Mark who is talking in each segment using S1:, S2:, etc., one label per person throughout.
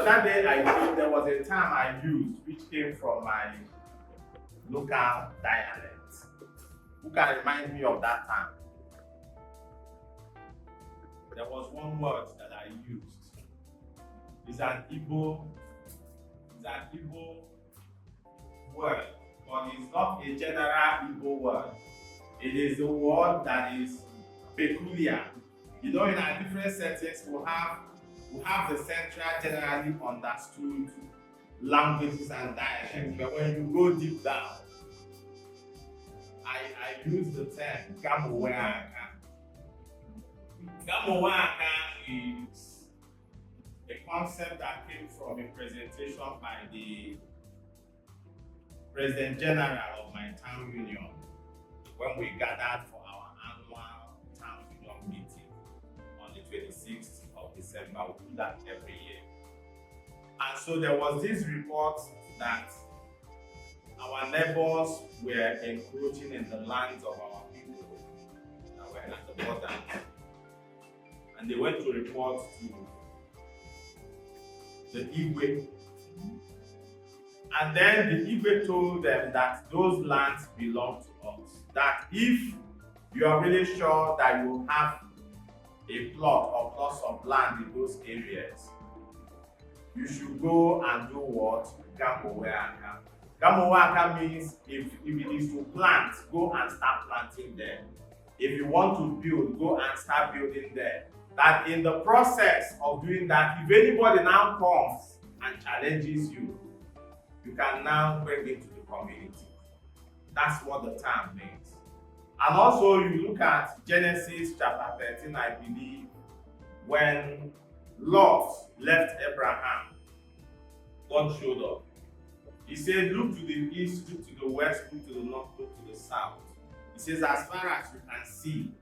S1: that day there was a term I used which came from my local dialect. Who can remind me of that term? There was one word that I used. It's an Igbo word, but it's not a general Igbo word. It is a word that is peculiar. You know, in our different settings, we have the central generally understood languages and dialects, but when you go deep down, I use the term Gamoweaka. Gamoweaka is a concept that came from a presentation by the President General of my town union when we gathered for our annual town union meeting on the 26th of December. We do that every year. And so there was this report that our neighbors were encroaching in the lands of our people that were at the border. And they went to report to the Igwe. And then the Igwe told them that those lands belong to us. That if you are really sure that you have a plot or plots of land in those areas, you should go and do what? Gamoweaka. Gamoweaka means if it is to plant, go and start planting there. If you want to build, go and start building there. That in the process of doing that, if anybody now comes and challenges you, you can now bring it to the community. That's what the term means. And also you look at Genesis chapter 13, I believe, when Lot left Abraham, God showed up. He said, look to the east, look to the west, look to the north, look to the south. He says, as far as you can see,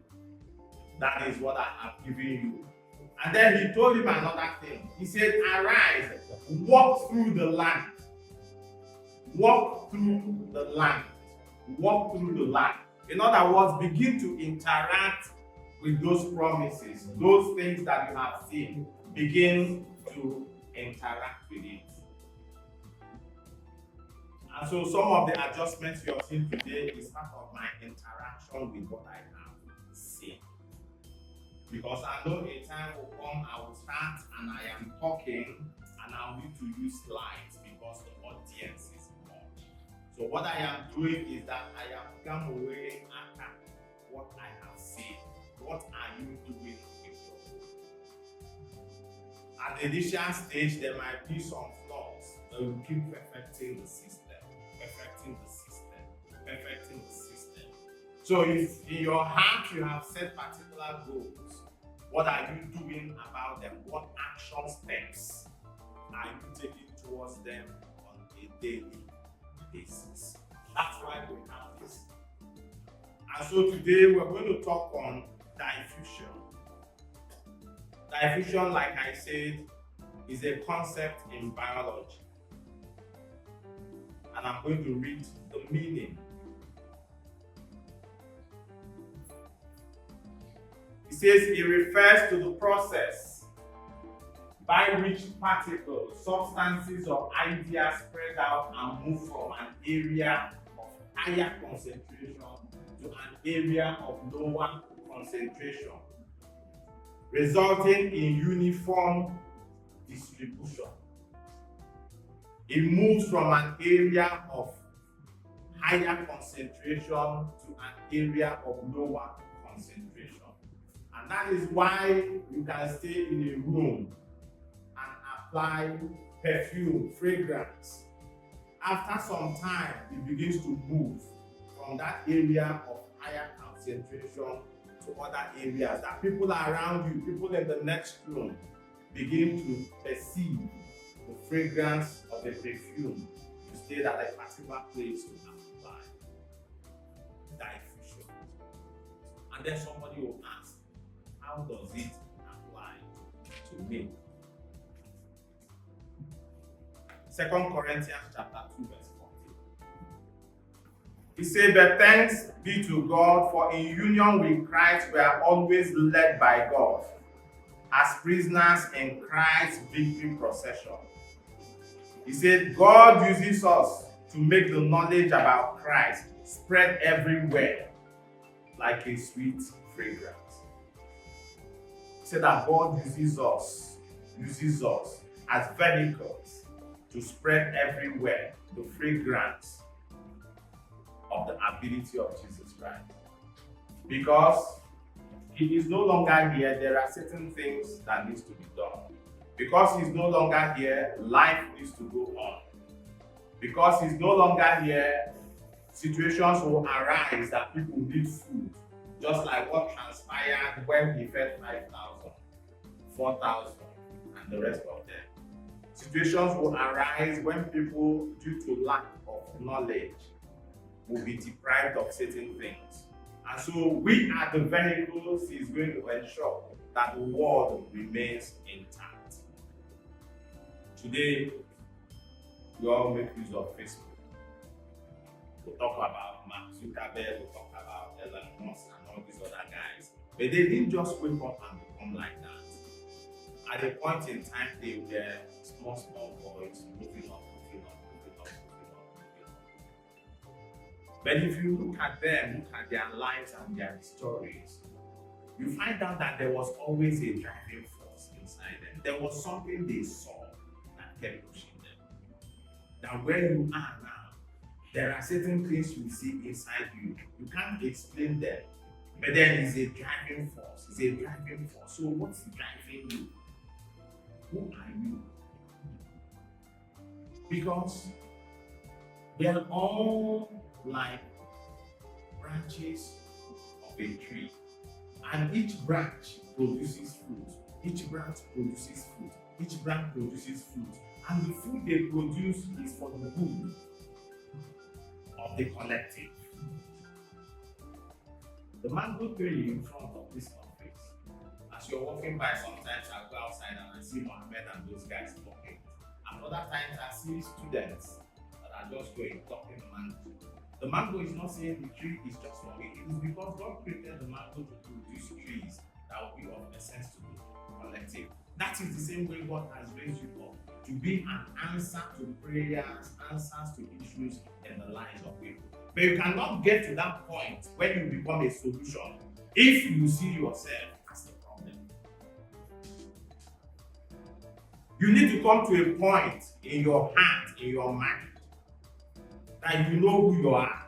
S1: that is what I have given you. And then he told him another thing. He said, arise, walk through the land. Walk through the land. Walk through the land. In other words, begin to interact with those promises, those things that you have seen. Begin to interact with it. And so some of the adjustments you have seen today is part of my interaction with what I have seen. Because I know a time will come, I will start and I am talking and I need to use slides because the audience is much. So what I am doing is that I am come away after what I have seen. What are you doing with your At the initial stage, there might be some flaws, but we keep perfecting the system. Perfecting the system. So if in your heart you have set particular goals, what are you doing about them? What action steps are you taking towards them on a daily basis? That's why we have this. And so today we're going to talk on diffusion. Diffusion, like I said, is a concept in biology. And I'm going to read the meaning. It says it refers to the process by which particles, substances, or ideas spread out and move from an area of higher concentration to an area of lower concentration, resulting in uniform distribution. It moves from an area of higher concentration to an area of lower concentration. And that is why you can stay in a room and apply perfume, fragrance. After some time, it begins to move from that area of higher concentration to other areas that people around you, people in the next room, begin to perceive the fragrance of the perfume you stayed at a particular place to apply. Diffusion. And then somebody will ask, how does it apply to me? 2 Corinthians chapter 2 verse 14. He said, but thanks be to God, for in union with Christ we are always led by God. as prisoners in Christ's victory procession. He said, God uses us to make the knowledge about Christ spread everywhere like a sweet fragrance. He said that God uses us as vehicles to spread everywhere the fragrance of the ability of Jesus Christ. Because he is no longer here, there are certain things that needs to be done. Because he's no longer here, life needs to go on. Because he's no longer here, situations will arise that people need food. Just like what transpired when he fed 5,000, 4,000, and the rest of them. Situations will arise when people, due to lack of knowledge, will be deprived of certain things. And so we are the vehicles he's going to ensure that the world remains intact. Today, we all make use of Facebook. We'll talk about Mark Zuckerberg, we'll talk about Elon Musk and all these other guys. But they didn't just wake up and become like that. At a point in time, they were small boys moving up. But if you look at them, look at their lives and their stories, you find out that there was always a driving force inside them. There was something they saw that kept pushing them. That where you are now, there are certain things you see inside you. You can't explain them. But then it's a driving force. It's a driving force. So what's driving you? Who are you? Because they are all like branches of a tree, and each branch produces fruit. Each branch produces fruit. Each branch produces fruit, and the fruit they produce is for the good of the collective. The mango tree in front of this office, as you're walking by, sometimes I go outside and I see Mohammed and those guys talking. And other times I see students that are just going talking mango. The mango is not saying the tree is just for me. It is because God created the mango to produce trees that will be of essence to the collective. That is the same way God has raised you up to be an answer to prayers, answers to issues in the lives of people. But you cannot get to that point when you become a solution if you see yourself as the problem. You need to come to a point in your heart, in your mind, that you know who you are.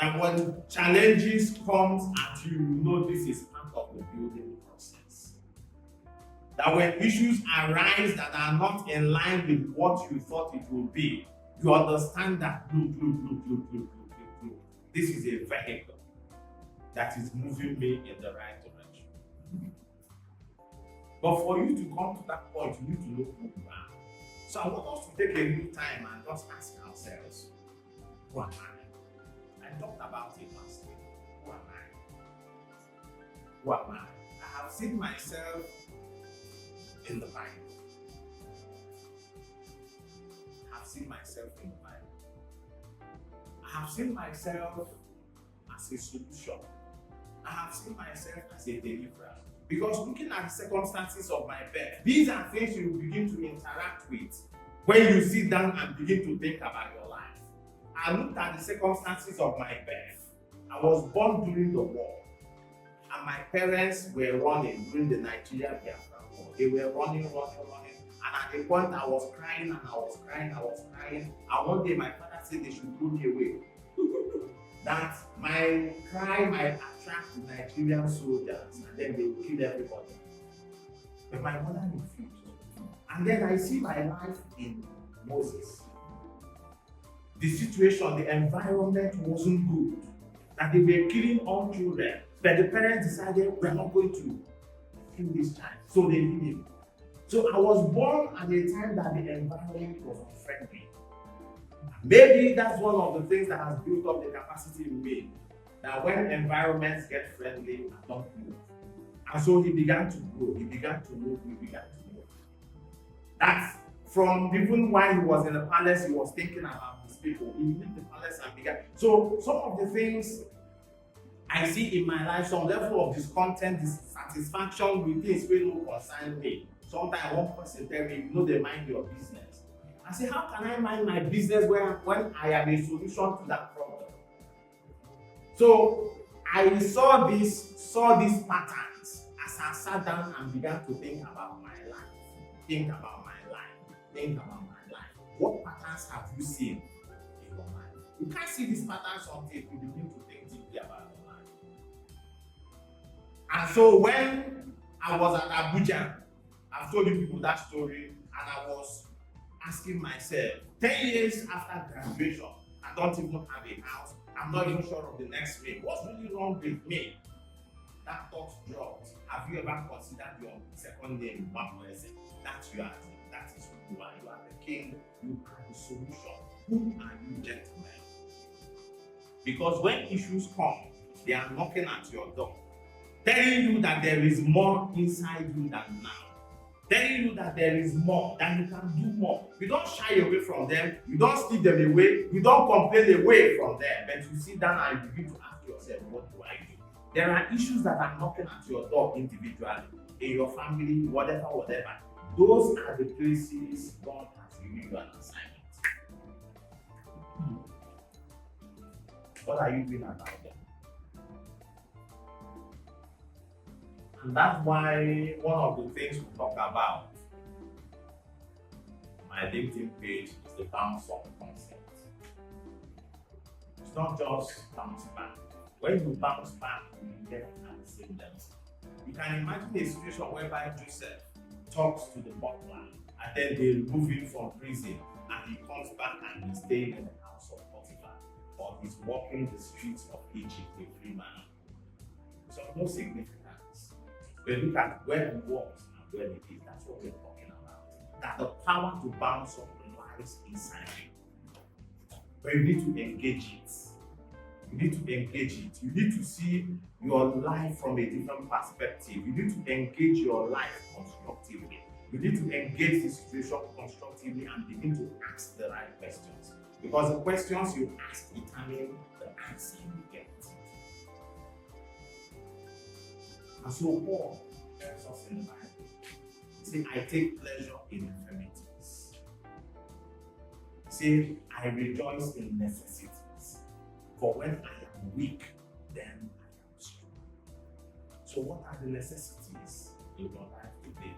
S1: That when challenges comes at you, you know this is part of the building process. That when issues arise that are not in line with what you thought it would be, you understand that look. This is a vehicle that is moving me in the right direction. But for you to come to that point, you need to know who you are. So I want us to take a little time and just ask ourselves, who am I? I talked about it last week. Who am I? Who am I? I have seen myself in the Bible. I have seen myself in the Bible. I have seen myself as a solution. I have seen myself as a deliverer. Because looking at the circumstances of my birth, these are things you begin to interact with when you sit down and begin to think about your life. I looked at the circumstances of my birth. I was born during the war, and my parents were running during the Nigeria Biafra war. They were running. And at a point, I was crying. And one day, my father said they should throw me away. That my cry might attract the Nigerian soldiers, and then they will kill everybody. But my mother refused. And then I see my life in Moses. The situation, the environment wasn't good. That they were killing all children. But the parents decided we're not going to kill this child. So they did it. So I was born at a time that the environment was unfriendly. Maybe that's one of the things that has built up the capacity in me. That when environments get friendly, I don't move. And so he began to grow. He began to move. We began to move. That's from even while he was in the palace, he was thinking about his people. He left the palace and began. So some of the things I see in my life some level of discontent, dissatisfaction with things wey no concern me. Sometimes one person tell me, you no dey mind your business. I say, how can I mind my business when I am a solution to that problem? So I saw these patterns as I sat down and began to think about my life. Think about my life. Think about my life. What patterns have you seen in your life? You can't see these patterns until you begin to think deeply about your life. And so when I was at Abuja, I've told you people that story, and I was asking myself, 10 years after graduation, I don't even have a house. I'm not even sure of the next week. What's really wrong with me? That thought dropped. Have you ever considered your second name, Makwese? That you are. That is who you are. You are the king. You are the solution. Who are you, gentlemen? Because when issues come, they are knocking at your door, telling you that there is more inside you than now. Telling you that there is more, that you can do more. You don't shy away from them, you don't steal them away, you don't complain away from them, but you sit down and you begin to ask yourself, what do I do? There are issues that are knocking at your door individually, in your family, whatever. Those are the places God has given you an assignment. What are you doing about them? And that's why one of the things we talk about my LinkedIn page is the bounce up concept. It's not just bounce back. When you bounce back, you get at the same level. You can imagine a situation whereby Joseph talks to the butler and then they remove him from prison and he comes back and he's staying in the house of Potiphar, or he's walking the streets of Egypt a free man. So no significance. But look at where he walks and where he is. That's what we're talking about. That the power to bounce up lies inside you. But you need to engage it. You need to engage it. You need to see your life from a different perspective. You need to engage your life constructively. You need to engage the situation constructively and begin to ask the right questions. Because the questions you ask determine the answer you get. And so Paul tells us in the Bible, he said, I take pleasure in infirmities. He said, I rejoice in necessities. For when I am weak, then I am strong. So what are the necessities in your life today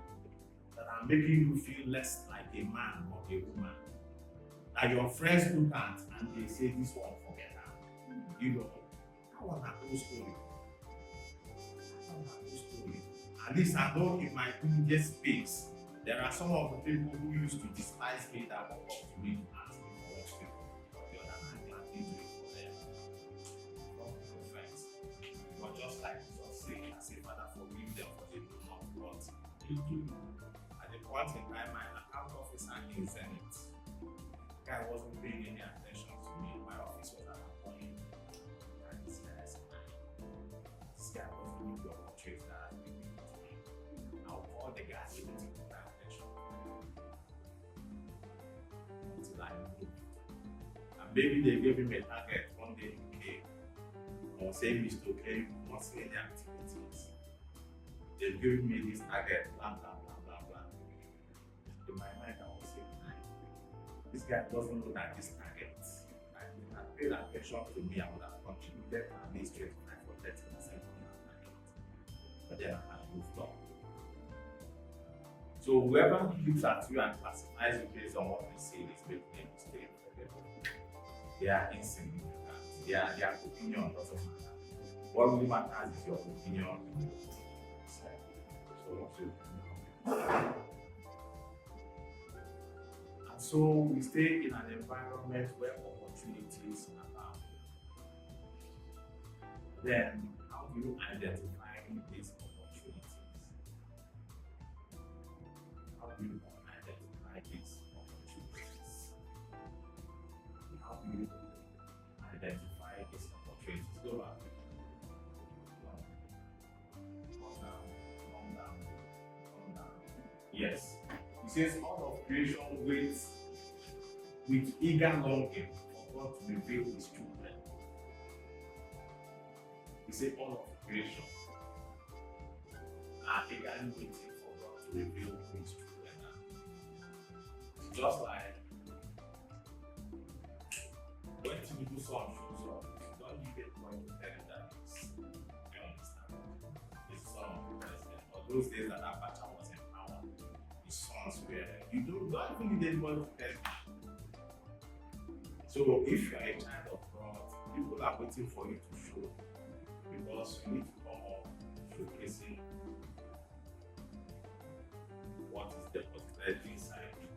S1: that are making you feel less like a man or a woman? That your friends look at and they say, this one, forget that. You know, that one has no story. At least I know in my immediate space, there are some of the people who used to despise me that walk up to me and ask me for what to do. But the other hand, gladly do it for them. Not for friends. But just like Jesus said, I say, Father, forgive them for they do not what they do. At the point in time, my account officer in Zenith, the guy wasn't paying any attention to me. My office was at a point. And this guy said, this guy wasn't doing the opportunity that I think he was doing. I'll call the guy to take that attention. Until I moved. And maybe they gave him a target one day he came. Or say Mr. Okay, you must see any activities. They've given me this target, blah blah blah blah blah. In my mind I was saying, this guy doesn't know that this target. And if he had paid attention to me, I would have contributed at least 25 or 30% on that target. But then I moved on. So whoever looks at you and classifies you based on what they say is making a mistake. They are insignificant. Their opinion doesn't matter. What really matters is your opinion. And so we stay in an environment where opportunities abound. Then how do you identify these opportunities? How do you identify these opportunities? How do you identify these opportunities? Go back. Calm down. Yes. He says all of creation waits with eager longing for God to reveal his children. He say all of creation are eagerly waiting for God to reveal who is true and not. Just like when Tinubu son shows up, don't give a point to tell him that it's, you understand, the son of the president. Or those days that Abacha was in power, his sons were, you don't even need anybody to tell you. So if you are a child of God, people are waiting for you to show, because you need to come up showcasing what is deposited inside you.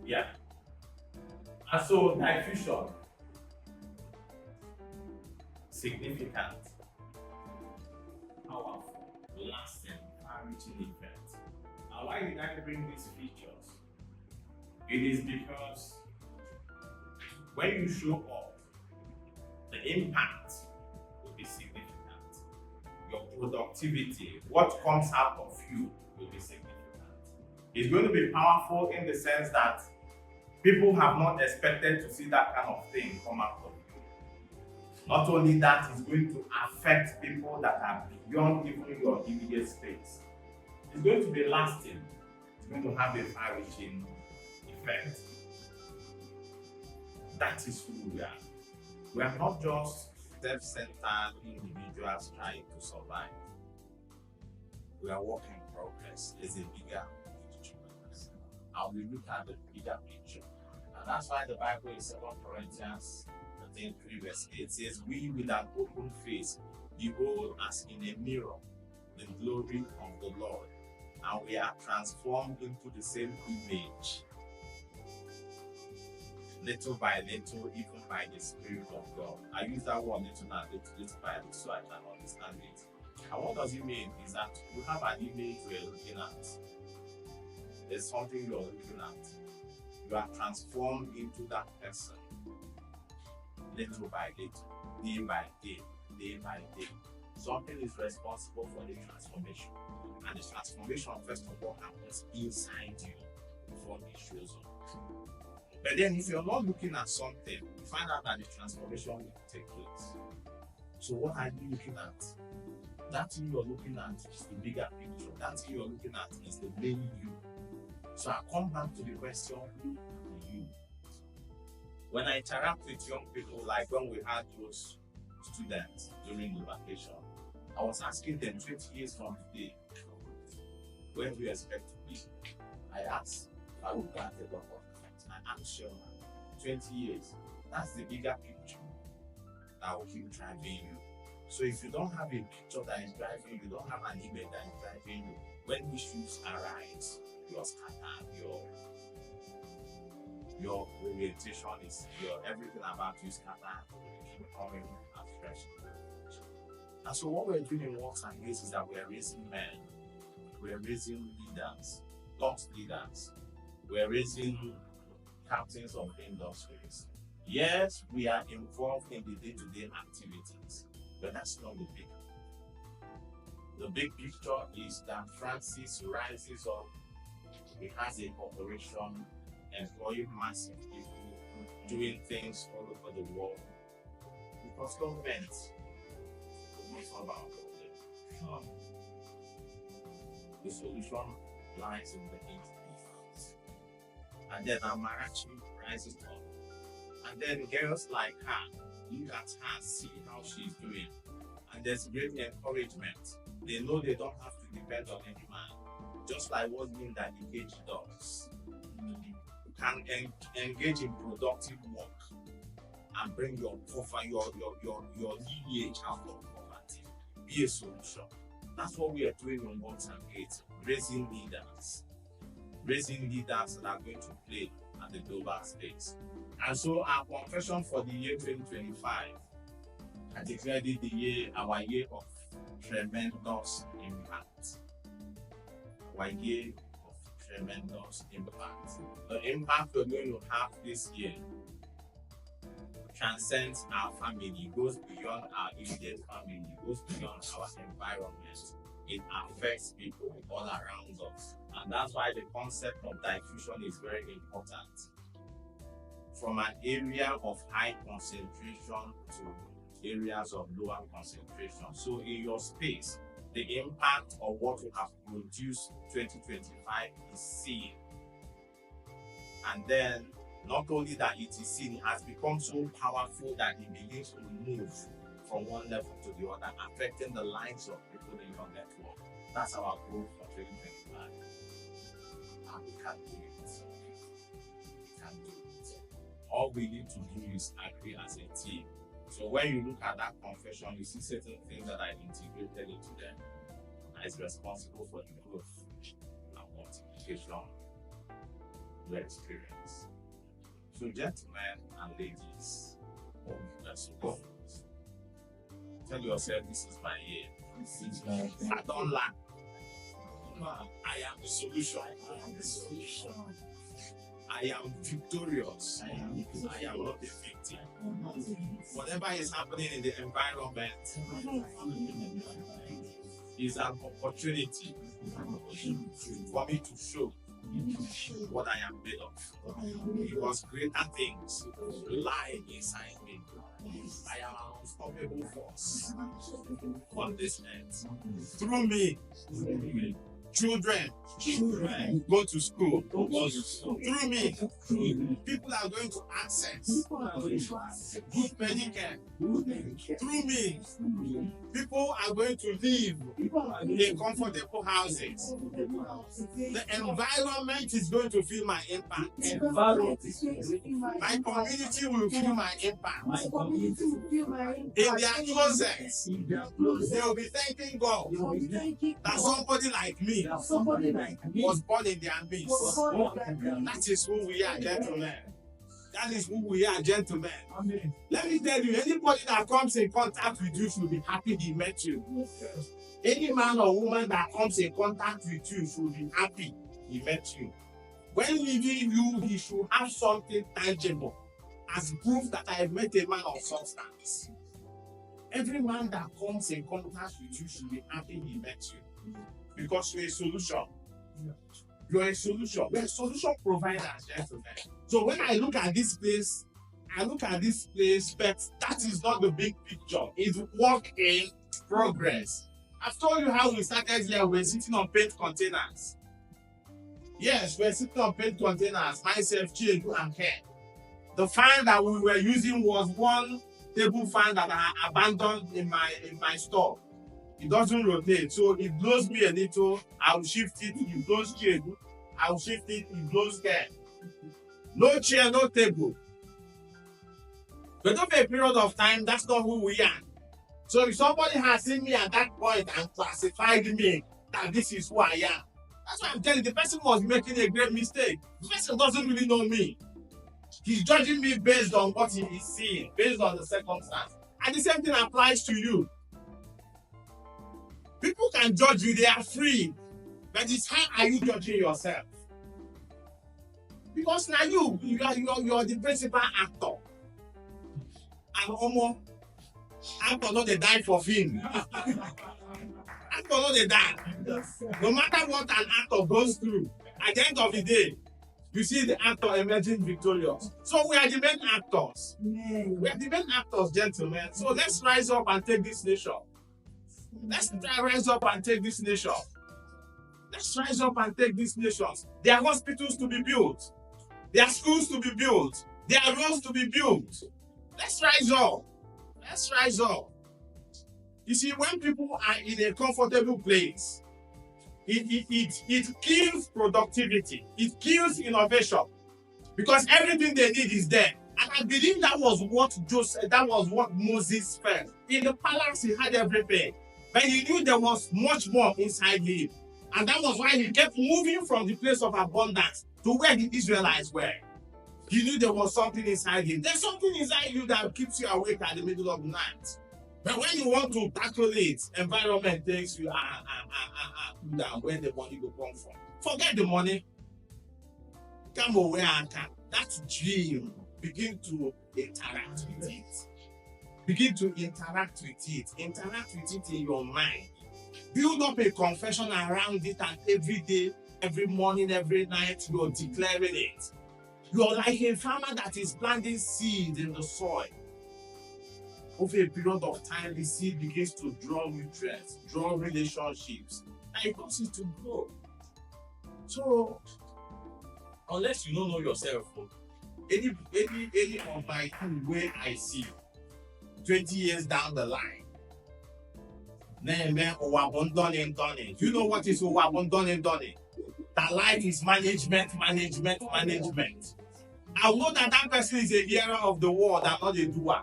S1: Yeah. And so diffusion, significant, powerful, lasting, far-reaching event. And why did I bring these features? It is because when you show up, the impact will be significant. Your productivity, what comes out of you, will be significant. It's going to be powerful in the sense that people have not expected to see that kind of thing come out of you. Not only that, it's going to affect people that are beyond even your immediate space. It's going to be lasting. It's going to have a far-reaching effect. That is who we are. We are not just self-centered individuals trying to survive. We are work in progress. There's a bigger picture. And we look at the bigger picture. And that's why the Bible in 2 Corinthians 3 verse 8 says, we with an open face behold as in a mirror the glory of the Lord, and we are transformed into the same image, little by little, even by the Spirit of God. I use that word little by little so I can understand it. And what does it mean is that you have an image you're looking at. There's something you're looking at. You are transformed into that person, little by little, day by day, day by day. Something is responsible for the transformation. And the transformation, first of all, happens inside you before it shows up. But then if you're not looking at something, you find out that the transformation will take place. So what are you looking at? That thing you're looking at is the bigger picture. That thing you're looking at is the main you. So I come back to the question, who are you? When I interact with young people, like when we had those students during the vacation, I was asking them 20 years from today, where do you expect to be? I asked, I will grant a lot of things. I'm sure 20 years, that's the bigger picture that will keep driving you. So if you don't have a picture that is driving you, you don't have an image that is driving you, when issues arise, you're scattered, your orientation is, everything about you is scattered, you keep coming afresh. And so what we're doing in Works and Grace is that we're raising men, we're raising leaders, thought leaders, we're raising captains of industries. Yes, we are involved in the day-to-day activities, but that's not the big. The big picture is that Francis rises up. He has a corporation employing massive people, doing things all over the world. Because government is not solve our problem. The solution lies in the individuals. And then Amarachi rises up. And then girls like her, look at her, see how she's doing. And there's great encouragement. They know they don't have to depend on any man. Just like what Linda Engage does. You can engage in productive work and bring your lineage out of poverty. Be a solution. That's what we are doing on Works and Gates, raising leaders that are going to play at the global stage. And so our confession for the year 2025, I declared it our year of tremendous impact. Our year of tremendous impact. The impact we're going to have this year transcends our family, goes beyond our immediate family, goes beyond our environment. It affects people all around us. And that's why the concept of diffusion is very important. from an area of high concentration to areas of lower concentration. So in your space, the impact of what you have produced 2025 is seen. And then not only that it is seen, it has become so powerful that it begins to move from one level to the other, affecting the lives of people in your network. That's our goal for 2025. And we can do it. We can do it. All we need to do is agree as a team. So when you look at that confession, you see certain things that are integrated into them that is responsible for the growth and multiplication you experience. So gentlemen and ladies, let's go. Tell yourself, this is my year. I don't lack. I am the solution. I am victorious. I am not a victim. Whatever is happening in the environment is an opportunity for me to show what I am made of. Because greater things lie inside me. I am an unstoppable force on this earth. Through me, children go to school. Through me, people are going to access good medical. Through me, people are going to live in comfortable houses. The environment is going to feel my impact. My community will feel my impact. In their closets, they will be thanking God that somebody like me was born in their midst. That is who we are, gentlemen. That is who we are, gentlemen. Let me tell you, anybody that comes in contact with you should be happy he met you. Any man or woman that comes in contact with you should be happy he met you. When leaving you, he should have something tangible as proof that I have met a man of substance. Every man that comes in contact with you should be happy he met you. Because you're a solution. You're a solution. We're a solution provider, gentlemen. So when I look at this place, but that is not the big picture. It's work in progress. I've told you how we started here. We're sitting on paint containers. Yes, we're sitting on paint containers. Myself, Chiedu, and Ken. The fan that we were using was one table fan that I abandoned in my store. It doesn't rotate, so it blows me a little. I'll shift it. It blows Chiedu. I'll shift it. It blows Ken. No chair, no table. But over a period of time, that's not who we are. So if somebody has seen me at that point and classified me that this is who I am, that's why I'm telling you, the person was making a great mistake. The person doesn't really know me. He's judging me based on what he is seeing, based on the circumstance. And the same thing applies to you. People can judge you, they are free. But it's how are you judging yourself? Because now you are the principal actor. And Omo, actor not they die for film. Actor not they die. No matter what an actor goes through, at the end of the day, you see the actor emerging victorious. So we are the main actors. We are the main actors, gentlemen. So let's rise up and take this nation. Let's rise up and take this nation. Let's rise up and take these nations. There are hospitals to be built. There are schools to be built. There are roads to be built. Let's rise up. Let's rise up. You see, when people are in a comfortable place, it kills productivity. It kills innovation. Because everything they need is there. And I believe that was what Moses felt. In the palace, he had everything. But he knew there was much more inside him. And that was why he kept moving from the place of abundance to where the Israelites were. He knew there was something inside him. There's something inside you that keeps you awake at the middle of the night. But when you want to tackle it, environment takes you down where the money will come from. Forget the money. Come away and that dream. Begin to interact with it. Begin to interact with it. Interact with it in your mind. Build up a confession around it, and every day, every morning, every night, you're declaring it. You're like a farmer that is planting seeds in the soil. Over a period of time, the seed begins to draw nutrients, draw relationships, and it causes it to grow. So, unless you don't know yourself, any of my way I see 20 years down the line, then overabundant. You know what is overabundant? That life is management. I know that person is a hearer of the word and not a doer.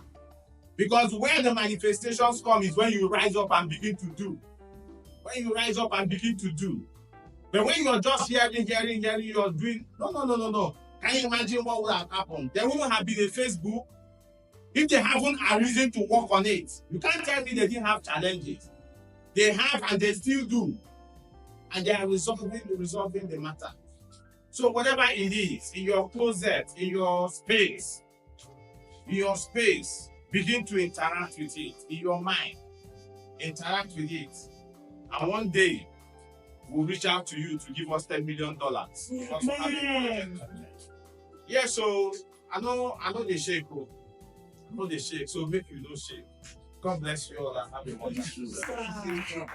S1: Because where the manifestations come is when you rise up and begin to do. When you rise up and begin to do. But when you're just hearing, you're doing, no. Can you imagine what would have happened? There wouldn't have been a Facebook if they haven't a reason to work on it. You can't tell me they didn't have challenges. They have and they still do. And they are resolving the matter. So whatever it is, in your closet, in your space, begin to interact with it. In your mind, interact with it. And one day, we'll reach out to you to give us $10 million. Yeah, so I know they shake. So make you don't shake. God bless you all and have a wonderful day.